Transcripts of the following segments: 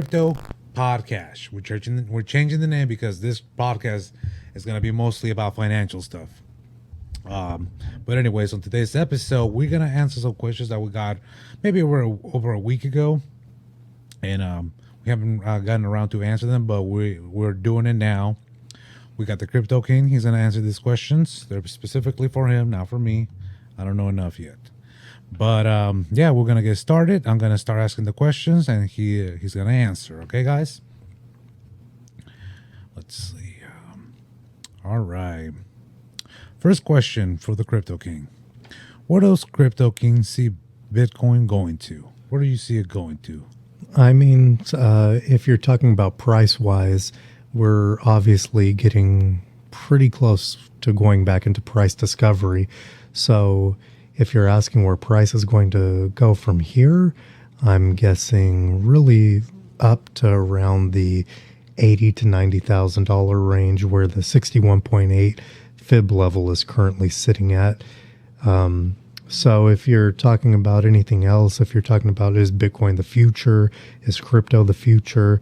Crypto Podcast. We're changing the name because this podcast is going to be mostly about financial stuff. But anyways, on today's episode, we're going to answer some questions that we got maybe over a week ago. And we haven't gotten around to answer them, but we're doing it now. We got the Crypto King. He's going to answer these questions. They're specifically for him, not for me. I don't know enough yet. But yeah, we're going to get started. I'm going to start asking the questions, and he's going to answer. Okay, guys? Let's see. All right. First question for the Crypto King. Where does Crypto King see Bitcoin going to? Where do you see it going to? I mean, if you're talking about price-wise, we're obviously getting pretty close to going back into price discovery. So if you're asking where price is going to go from here, I'm guessing really up to around the $80,000 to $90,000 range, where the 61.8 fib level is currently sitting at. So if you're talking about anything else, if you're talking about is Bitcoin the future, is crypto the future,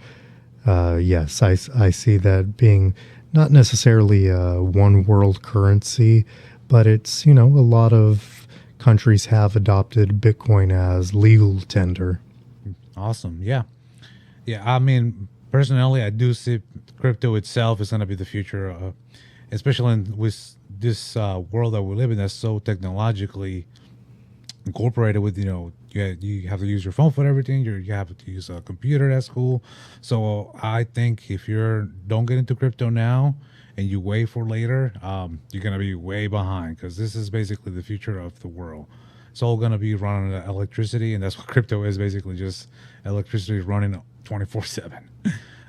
yes, I see that being not necessarily a one world currency, but it's, a lot of countries have adopted Bitcoin as legal tender. Awesome. Yeah. I mean, personally, I do see crypto itself is going to be the future, especially with this world that we live in that's so technologically incorporated with, you have to use your phone for everything. You have to use a computer. That's cool. So I think if don't get into crypto now and you wait for later, you're going to be way behind, because this is basically the future of the world. It's all going to be running on electricity, and that's what crypto is, basically just electricity running 24/7.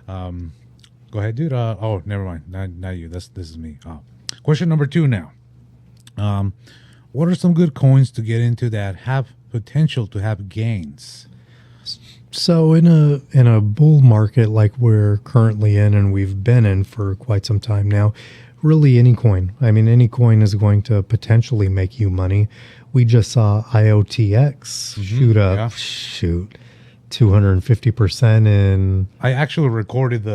Go ahead, dude. Oh, never mind. Not you. This is me. Question number 2 now. What are some good coins to get into that have potential to have gains? So in a bull market like we're currently in, and we've been in for quite some time now, really any coin. I mean, any coin is going to potentially make you money. We just saw IOTX shoot up, 250% in. I actually recorded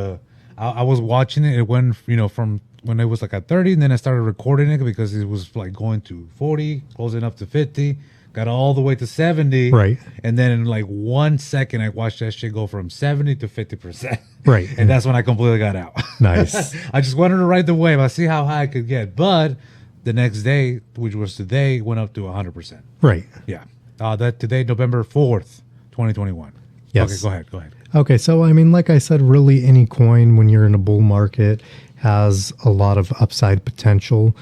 I was watching it. It went, from when it was like at 30, and then I started recording it because it was like going to 40, closing up to 50, got all the way to 70. Right. And then in like 1 second, I watched that shit go from 70 to 50%. Right. And that's when I completely got out. Nice. I just wanted to ride the wave. I see how high I could get. But the next day, which was today, went up to 100%. Right. Yeah. That today, November 4th, 2021. Yes. Okay, go ahead. Okay, so I mean, like I said, really any coin when you're in a bull market has a lot of upside potential,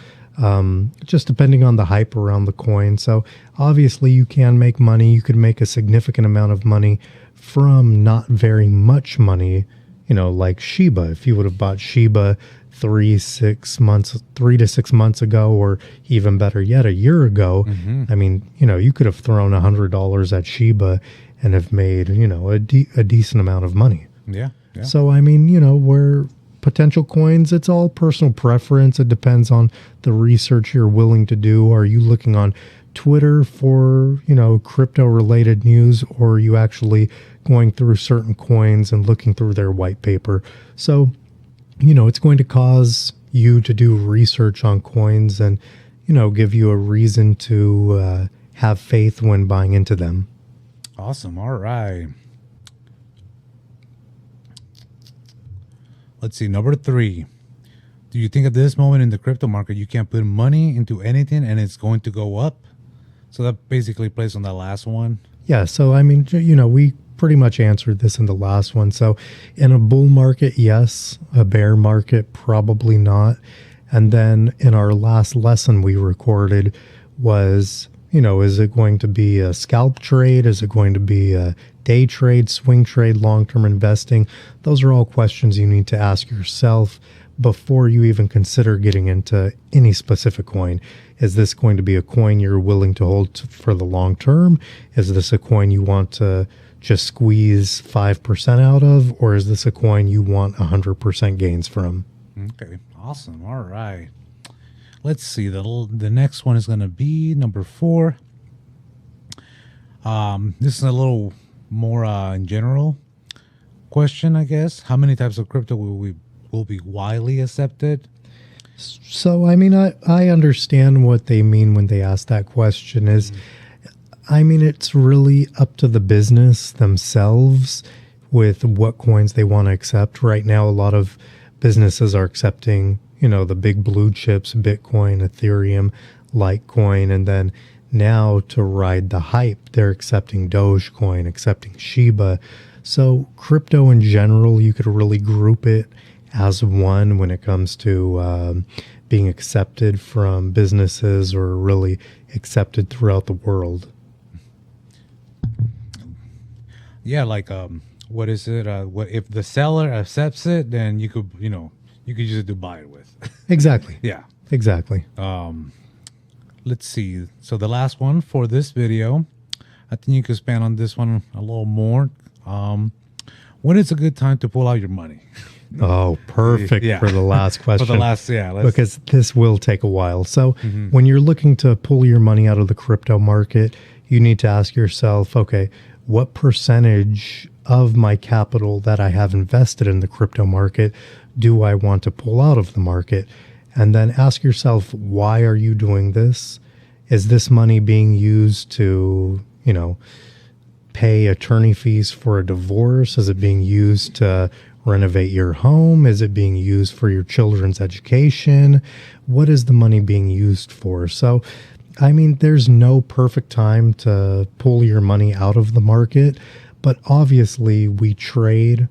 just depending on the hype around the coin. So obviously you can make money. You could make a significant amount of money from not very much money, like Shiba. If you would have bought Shiba 3 to 6 months ago, or even better yet, a year ago, I mean, you could have thrown $100 at Shiba and have made, a decent amount of money. Yeah. So, I mean, where potential coins, it's all personal preference. It depends on the research you're willing to do. Are you looking on Twitter for, crypto related news, or are you actually going through certain coins and looking through their white paper? So, it's going to cause you to do research on coins and, give you a reason to have faith when buying into them. Awesome. All right. Let's see. Number 3. Do you think at this moment in the crypto market, you can put money into anything and it's going to go up? So that basically plays on that last one. Yeah. So, I mean, we pretty much answered this in the last one. So in a bull market, yes. A bear market, probably not. And then in our last lesson we recorded was, is it going to be a scalp trade? Is it going to be a day trade, swing trade, long-term investing? Those are all questions you need to ask yourself before you even consider getting into any specific coin. Is this going to be a coin you're willing to hold for the long term? Is this a coin you want to just squeeze 5% out of? Or is this a coin you want 100% gains from? Okay, awesome. All right. Let's see. The next one is going to be number 4. This is a little more in general. question, I guess. How many types of crypto will be widely accepted? So, I mean, I understand what they mean when they ask that question is, I mean, it's really up to the business themselves with what coins they want to accept. Right now, a lot of businesses are accepting, the big blue chips, Bitcoin, Ethereum, Litecoin, and then now to ride the hype, they're accepting Dogecoin, accepting Shiba. So crypto in general, you could really group it as one when it comes to being accepted from businesses or really accepted throughout the world. Yeah, like what is it? What if the seller accepts it, then you could just do buy it with. Exactly. Yeah. Exactly. Let's see. So the last one for this video, I think you could expand on this one a little more. When is a good time to pull out your money? Oh, perfect Yeah. for the last question. For the last, yeah. Because this will take a while. So when you're looking to pull your money out of the crypto market, you need to ask yourself, okay, what percentage of my capital that I have invested in the crypto market do I want to pull out of the market? And then ask yourself, why are you doing this? Is this money being used to, pay attorney fees for a divorce? Is it being used to renovate your home? Is it being used for your children's education? What is the money being used for? So, I mean, there's no perfect time to pull your money out of the market, but obviously we trade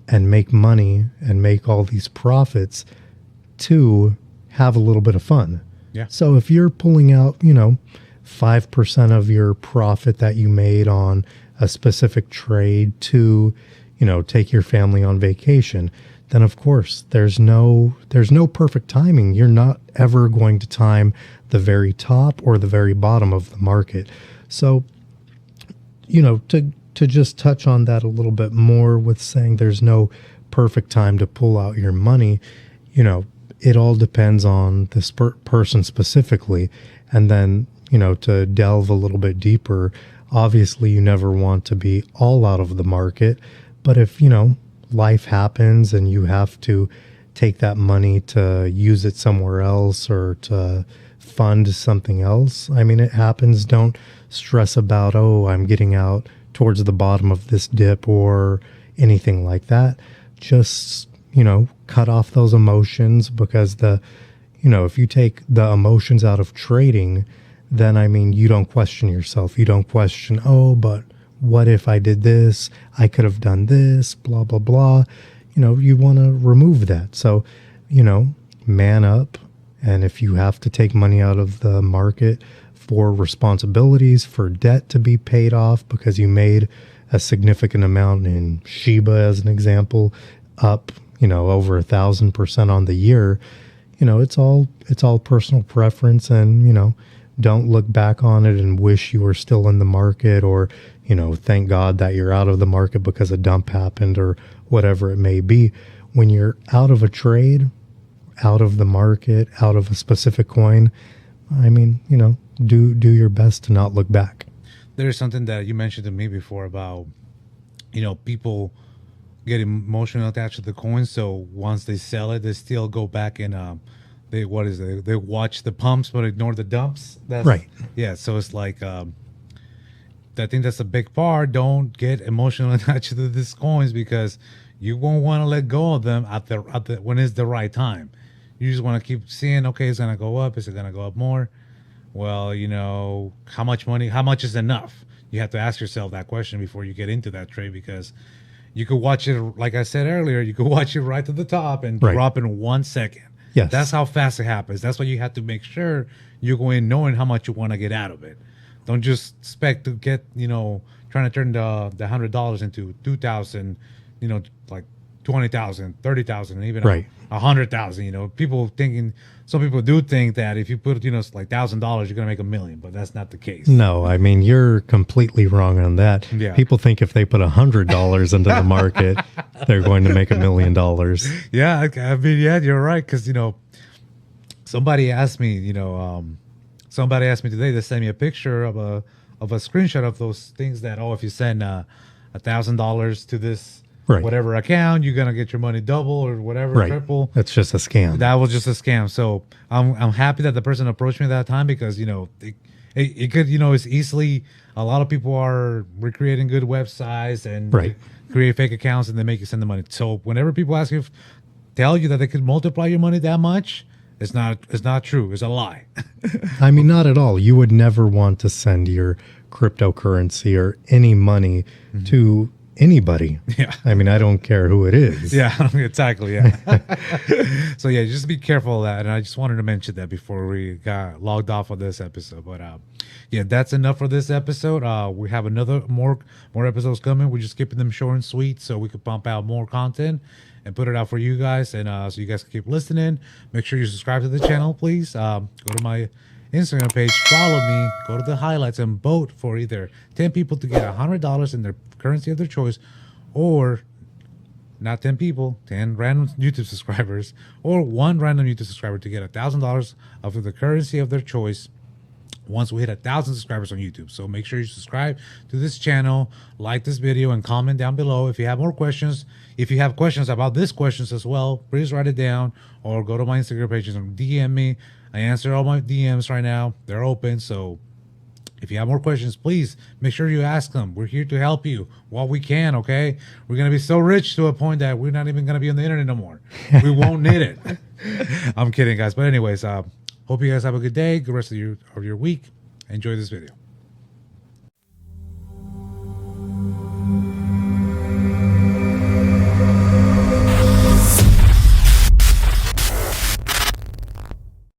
and make money and make all these profits to have a little bit of fun. Yeah. So if you're pulling out, 5% of your profit that you made on a specific trade to, take your family on vacation, then of course there's no perfect timing. You're not ever going to time the very top or the very bottom of the market. So, to just touch on that a little bit more with saying there's no perfect time to pull out your money, it all depends on this person specifically. And then, to delve a little bit deeper, obviously you never want to be all out of the market. But if, life happens and you have to take that money to use it somewhere else or to fund something else, I mean, it happens. Don't stress about, oh, I'm getting out towards the bottom of this dip or anything like that. Just, cut off those emotions, because if you take the emotions out of trading, then, I mean, you don't question yourself. You don't question, oh, but what if I did this? I could have done this, blah, blah, blah. You want to remove that. So, man up. And if you have to take money out of the market for responsibilities, for debt to be paid off because you made a significant amount in Shiba, as an example, up, over 1,000% on the year, it's all personal preference. And, don't look back on it and wish you were still in the market, or, thank God that you're out of the market because a dump happened or whatever it may be. When you're out of a trade, out of the market, out of a specific coin, I mean, do your best to not look back. There's something that you mentioned to me before about, people get emotionally attached to the coin. So once they sell it, they still go back and they watch the pumps but ignore the dumps. That's Right. Yeah. So it's like I think that's a big part. Don't get emotionally attached to these coins, because you won't want to let go of them at the when it's the right time. You just want to keep seeing, okay, it's gonna go up. Is it gonna go up more? Well, how much money? How much is enough? You have to ask yourself that question before you get into that trade, because you could watch it, like I said earlier, you could watch it right to the top and Right. drop in 1 second. Yes. That's how fast it happens. That's why you have to make sure you go in knowing how much you want to get out of it. Don't just expect to get, trying to turn the $100 into 2,000, like 20,000, 30,000, even Right. 100,000. Some people do think that if you put, like $1,000, you're gonna make $1 million, but that's not the case. No, I mean, you're completely wrong on that. Yeah. People think if they put $100 into the market, they're going to make $1 million. Yeah, I mean, yeah, you're right. Because somebody asked me, today to send me a picture of a screenshot of those things that, if you send $1,000 to this Right. whatever account, you're gonna get your money double or whatever, Right. triple. That's just a scam. That was just a scam. So I'm happy that the person approached me that time because it could it's easily a lot of people are recreating good websites and Right. create fake accounts and they make you send the money. So whenever people ask you, tell you that they could multiply your money that much, it's not true. It's a lie. I mean, not at all. You would never want to send your cryptocurrency or any money to anybody. Yeah. I mean, I don't care who it is. Yeah, exactly. Yeah. So yeah, just be careful of that. And I just wanted to mention that before we got logged off of this episode. But yeah, that's enough for this episode. We have more episodes coming. We're just keeping them short and sweet so we could pump out more content and put it out for you guys. And so you guys can keep listening. Make sure you subscribe to the channel, please. Go to my Instagram page, follow me, go to the highlights and vote for either 10 people to get $100 in their currency of their choice, or not 10 people, 10 random YouTube subscribers, or one random YouTube subscriber to get $1,000 of the currency of their choice once we hit 1,000 subscribers on YouTube. So make sure you subscribe to this channel, like this video, and comment down below if you have more questions. If you have questions about these questions as well, please write it down or go to my Instagram pages and DM me. I answer all my DMs right now. They're open. So if you have more questions, please make sure you ask them. We're here to help you while we can, okay? We're going to be so rich to a point that we're not even going to be on the internet no more. We won't need it. I'm kidding, guys. But anyways, hope you guys have a good day, good rest of your week. Enjoy this video.